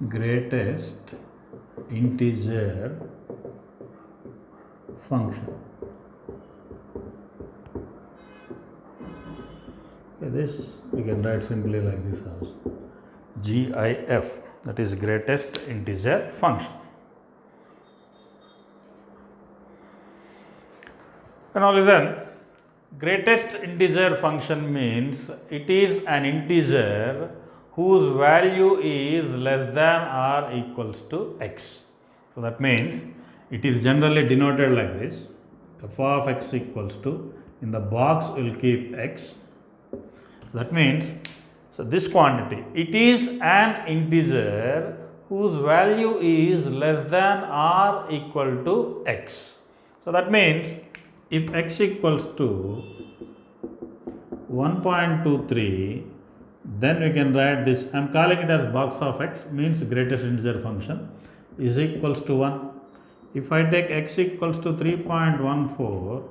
greatest integer function. Okay, this we can write simply like this also. GIF, that is greatest integer function. And now listen, greatest integer function means it is an integer whose value is less than or equals to x. So that means it is generally denoted like this. F of x equals to, in the box we will keep x. That means, so this quantity, it is an integer whose value is less than or equal to x. So that means if x equals to 1.23, then we can write this, I am calling it as box of x, means greatest integer function is equals to 1. If I take x equals to 3.14,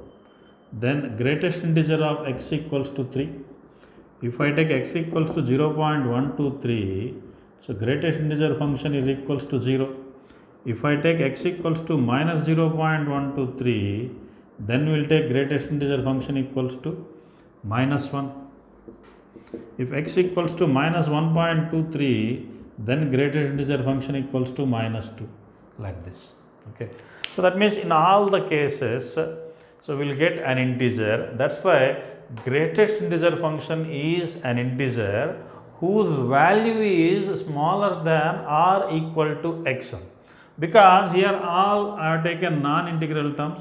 then greatest integer of x equals to 3. If I take x equals to 0.123, so greatest integer function is equals to 0. If I take x equals to minus 0.123, then we will take greatest integer function equals to minus 1. If x equals to minus 1.23, then greatest integer function equals to minus 2, like this. Okay. So that means in all the cases, so we will get an integer. That's why greatest integer function is an integer whose value is smaller than or equal to x. Because here all I have taken non-integral terms.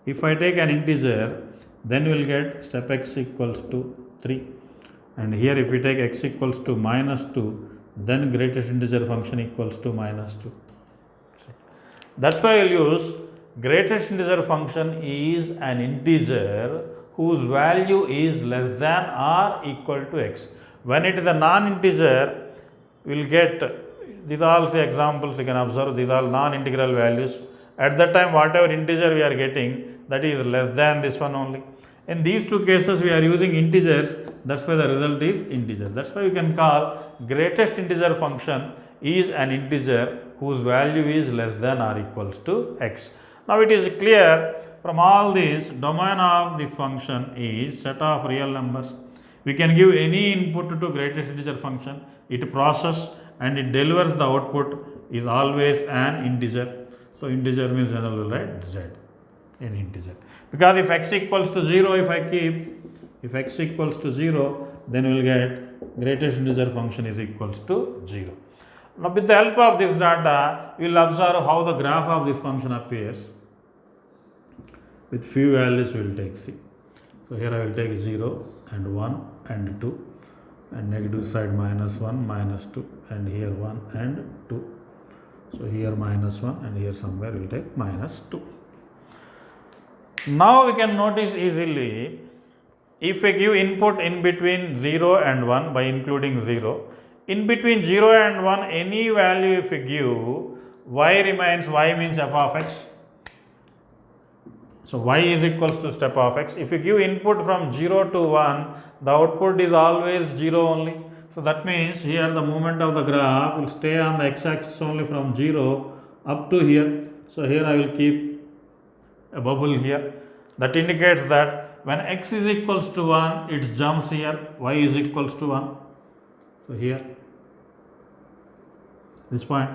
If I take an integer, then we will get step x equals to 3. And here if we take x equals to minus 2, then greatest integer function equals to minus 2. That's why I will use greatest integer function is an integer whose value is less than or equal to x. When it is a non-integer, we will get, these are also examples we can observe, these are non-integral values. At that time, whatever integer we are getting, that is less than this one only. In these two cases, we are using integers, that's why the result is integer. That's why we can call greatest integer function is an integer whose value is less than or equals to x. Now it is clear from all this, domain of this function is set of real numbers. We can give any input to greatest integer function, it processes and it delivers the output is always an integer. So integer means generally we'll write z, an integer. Because if x equals to 0, if I keep, if x equals to 0, then we will get greatest integer function is equals to 0. Now with the help of this data, we will observe how the graph of this function appears. With few values we will take, see. So here I will take 0 and 1 and 2, and negative side minus 1, minus 2, and here 1 and 2. So here minus 1 and here somewhere we will take minus 2. Now we can notice easily, if we give input in between 0 and 1 by including 0, in between 0 and 1 any value if we give, y remains, y means f of x. So y is equals to step of x. If you give input from 0 to 1, the output is always 0 only. So that means here the movement of the graph will stay on the x-axis only from 0 up to here. So here I will keep a bubble here. That indicates that when x is equals to 1, it jumps here, y is equals to 1. So here, this point.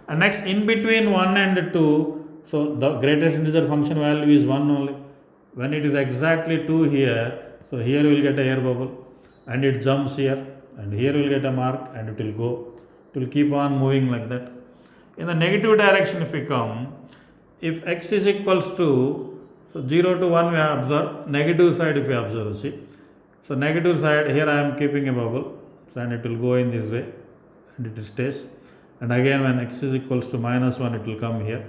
And next in between 1 and 2, so the greatest integer function value is 1 only. When it is exactly 2 here, so here we will get a air bubble and it jumps here, and here we will get a mark and it will go. It will keep on moving like that. In the negative direction if we come, if x is equals to, so 0 to 1 we have observed, negative side if we observe, see. So negative side, here I am keeping a bubble, so and it will go in this way and it stays. And again when x is equals to minus 1, it will come here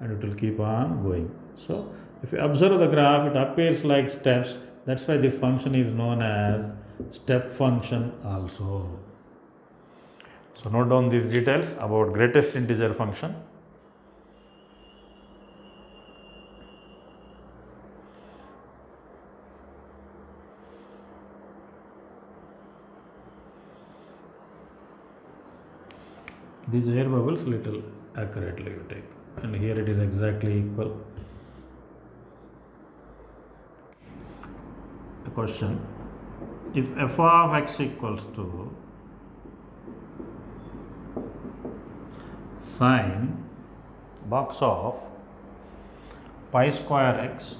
and it will keep on going. So if you observe the graph, it appears like steps. That's why this function is known as step function also. So note down these details about greatest integer function. these air bubbles little accurately you take, and here it is exactly equal. The question, if f of x equals to sine box of pi square x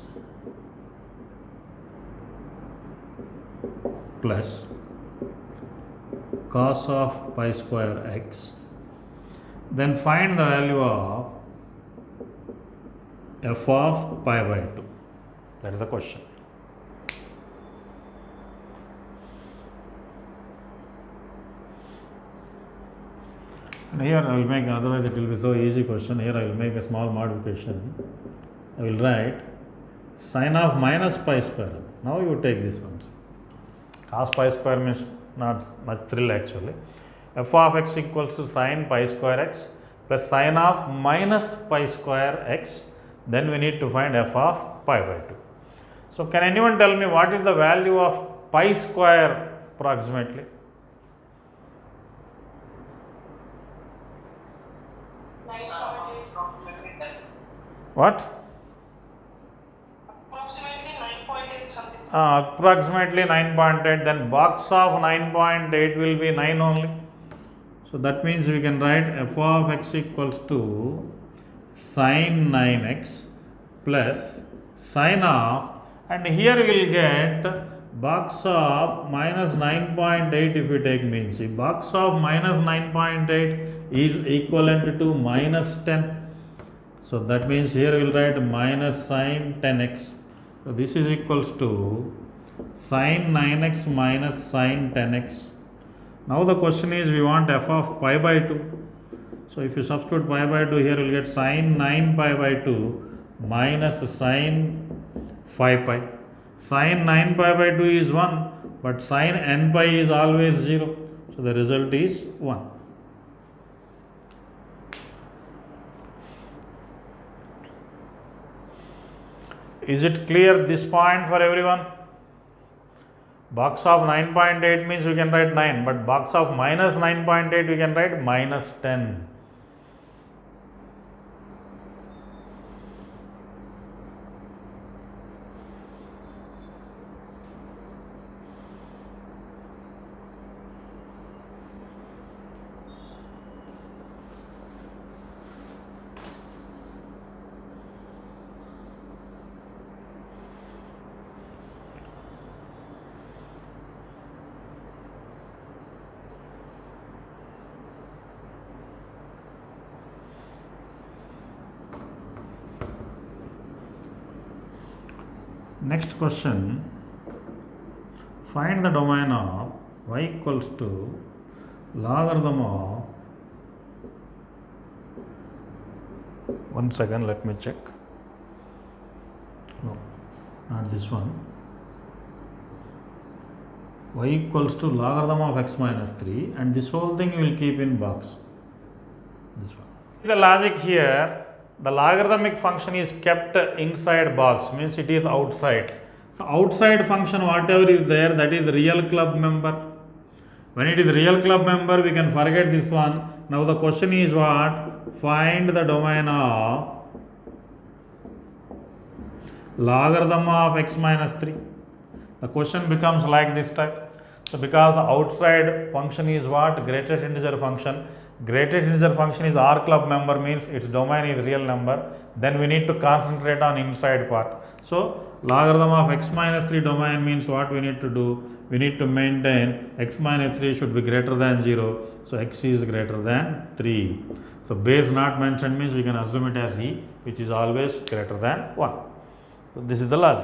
plus cos of pi square x, then find the value of f of pi by 2. That is the question. And here I will make, otherwise it will be so easy question. Here I will make a small modification. I will write sine of minus pi square. Now you take this one. Cos pi square means not much thrill actually. F of x equals to sine pi square x plus sine of minus pi square x. Then we need to find f of pi by 2. So can anyone tell me what is the value of pi square approximately? What? Approximately 9.8 something. Approximately 9.8. Then box of 9.8 will be 9 only. So that means we can write f of x equals to sine 9x plus sine of, and here we will get box of minus 9.8 if we take mean. See, box of minus 9.8 is equivalent to minus 10. So that means here we will write minus sine 10x. So this is equals to sine 9x minus sine 10x. Now the question is we want f of pi by 2. So if you substitute pi by 2 here, you will get sine 9 pi by 2 minus sine 5 pi. Sine 9 pi by 2 is 1, but sine n pi is always 0. So the result is 1. Is it clear this point for everyone? Box of 9.8 means we can write 9, but box of minus 9.8 we can write minus 10. Next question, find the domain of y equals to logarithm of, one second, let me check. No, not this one. Y equals to logarithm of x minus 3, and this whole thing you will keep in box. This one. The logic here, the logarithmic function is kept inside box, means it is outside. So outside function whatever is there, that is real club member. When it is real club member, we can forget this one. Now the question is what? Find the domain of logarithm of x minus 3. The question becomes like this type. So because the outside function is what? Greatest integer function. Greatest integer function is R club member, means its domain is real number. Then we need to concentrate on inside part. So logarithm of x minus 3 domain means what we need to do? We need to maintain x minus 3 should be greater than 0. So x is greater than 3. So base not mentioned means we can assume it as e, which is always greater than 1. So this is the logic.